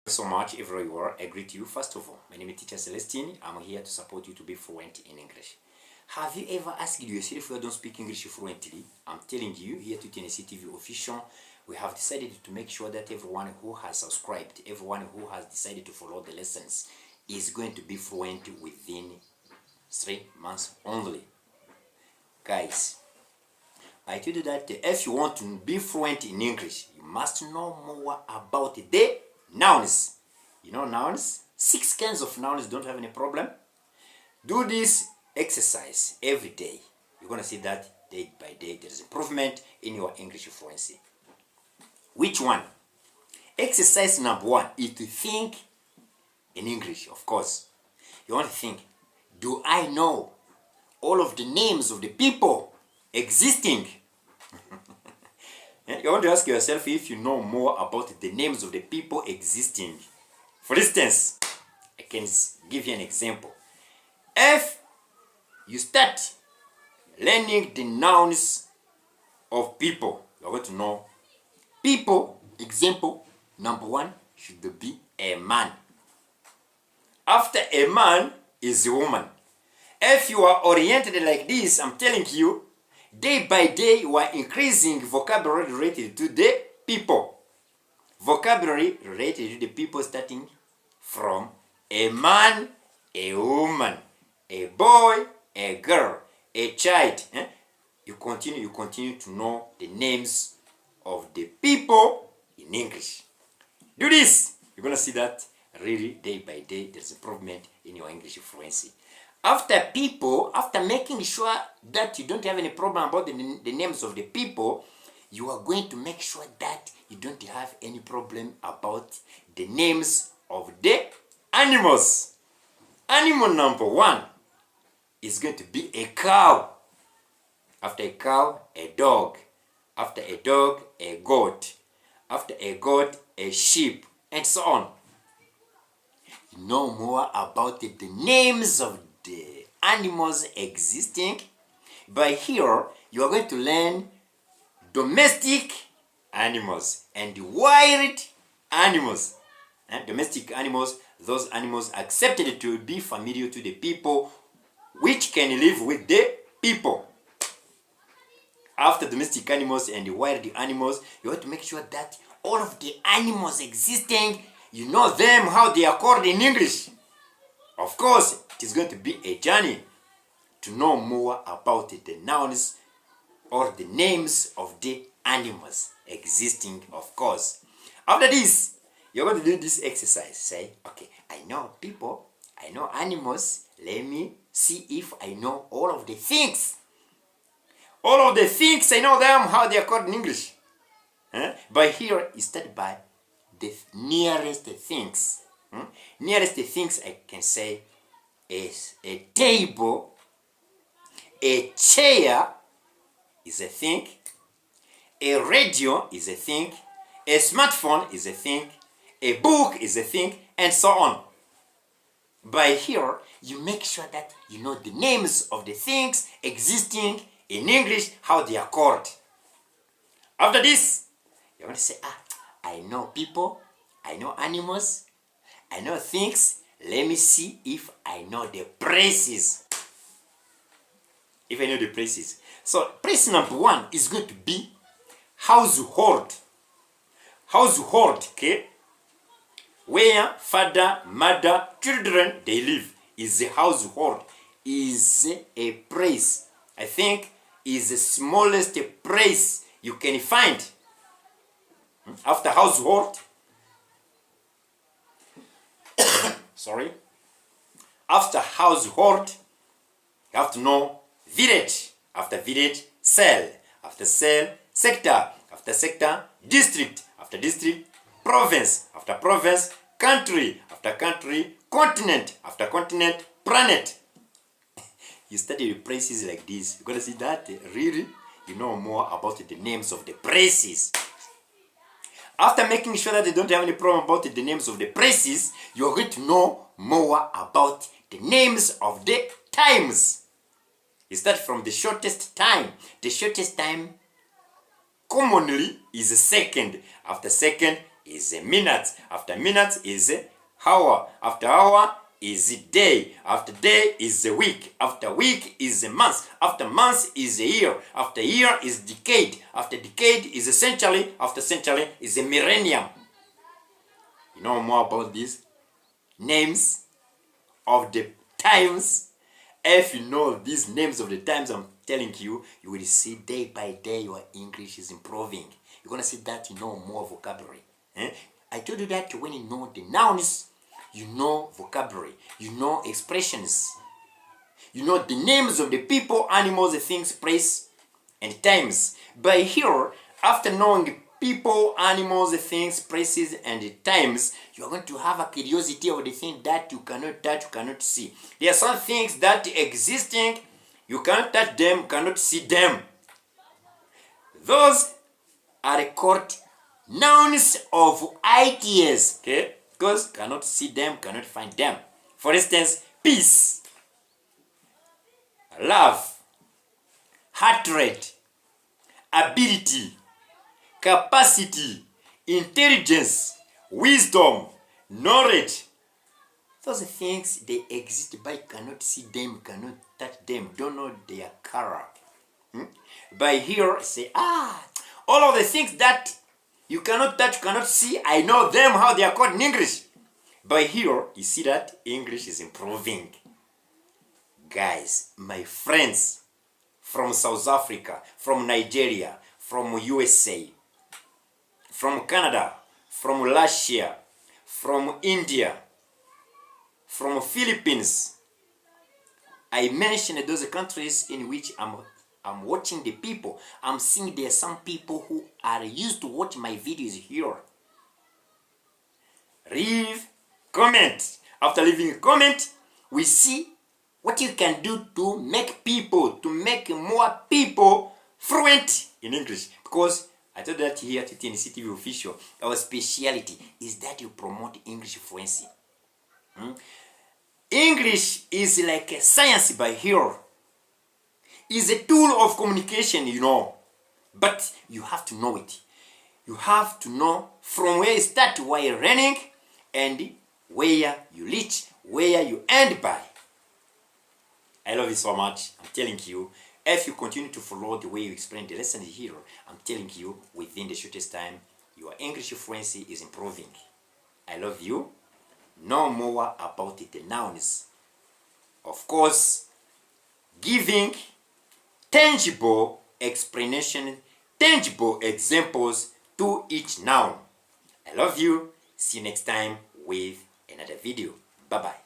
So much everywhere. I greet you. First of all, my name is Teacher Celestine. I'm here to support you to be fluent in English. Have you ever asked yourself if you don't speak English fluently? I'm telling you, here to TNC TV official, we have decided to make sure that everyone who has subscribed, everyone who has decided to follow the lessons is going to be fluent within 3 months only. Guys, I told you that if you want to be fluent in English, you must know more about the nouns. You know nouns? 6 kinds of nouns, don't have any problem. Do this exercise every day. You're going to see that day by day there is improvement in your English fluency. Which one? Exercise number 1 is to think in English, of course. You want to think, do I know all of the names of the people existing? You want to ask yourself if you know more about the names of the people existing. For instance, I can give you an example. If you start learning the nouns of people, you're going to know people. Example number 1 should be a man. After a man is a woman. If you are oriented like this, I'm telling you, day by day you are increasing vocabulary related to the people. Vocabulary related to the people, starting from a man, a woman, a boy, a girl, a child. You continue to know the names of the people in English. Do this. You're going to see that really day by day there's improvement in your English fluency. After people, after making sure that you don't have any problem about the names of the people, you are going to make sure that you don't have any problem about the names of the animals. Animal number 1 is going to be a cow. After a cow, a dog. After a dog, a goat. After a goat, a sheep, and so on. You know more about the names of the animals existing. By here, you are going to learn domestic animals and wild animals. And domestic animals, those animals accepted to be familiar to the people, which can live with the people. After domestic animals and the wild animals, you have to make sure that all of the animals existing, you know them, how they are called in English. Of course, it is going to be a journey to know more about the nouns or the names of the animals existing, of course. After this, you're going to do this exercise. Say, okay, I know people, I know animals. Let me see if I know all of the things. All of the things, I know them, how they are called in English. By here, you start by the nearest things. Nearest things I can say is a table, a chair is a thing, a radio is a thing, a smartphone is a thing, a book is a thing, and so on. By here, you make sure that you know the names of the things existing in English, how they are called. After this, you're going to say, I know people, I know animals, I know things. Let me see if I know the places. If I know the places. So, place number 1 is going to be household. Household, okay? Where father, mother, children, they live is a household. Is a place. I think is the smallest place you can find. After household, sorry. After household, you have to know village. After village, cell. After cell, sector. After sector, district. After district, province. After province, country. After country, continent. After continent, planet. You study the places like this, you're going to see that really you know more about the names of the places. After making sure that you don't have any problem about the names of the places, you're going to know more about the names of the times. You start from the shortest time. The shortest time commonly is a second. After second is a minute. After minute is a hour. After hour is a day. After day is a week. After week is a month. After month is a year. After year is decade. After decade is a century. After century is a millennium. You know more about these names of the times. If you know these names of the times I'm telling you, you will see day by day your English is improving. You're going to see that you know more vocabulary. I told you that when you know the nouns, you know vocabulary, you know expressions, you know the names of the people, animals, things, place, and times. By here, after knowing people, animals, things, places, and times, you are going to have a curiosity of the thing that you cannot touch, you cannot see. There are some things that existing, you cannot touch them, cannot see them. Those are called nouns of ideas, okay? Because cannot see them, cannot find them. For instance, peace, love, heart rate, ability, capacity, intelligence, wisdom, knowledge. Those things, they exist, but you cannot see them, cannot touch them, don't know their color. By here, say, all of the things that you cannot touch, cannot see, I know them, how they are called in English. By here, you see that English is improving. Guys, my friends from South Africa, from Nigeria, from USA, from Canada, from Russia, from India, from Philippines. I mentioned those countries in which I'm watching the people. I'm seeing there are some people who are used to watch my videos here. Leave comment. After leaving a comment, we see what you can do to make more people fluent in English. Because I told that here at TNCTV Official, our speciality is that you promote English fluency. English is like a science by here. It's a tool of communication, you know. But you have to know it. You have to know from where you start while you're learning and where you reach, where you end by. I love you so much. I'm telling you, if you continue to follow the way you explain the lesson here, I'm telling you, within the shortest time, your English fluency is improving. I love you. Know more about the nouns. Of course, giving tangible explanation, tangible examples to each noun. I love you. See you next time with another video. Bye-bye.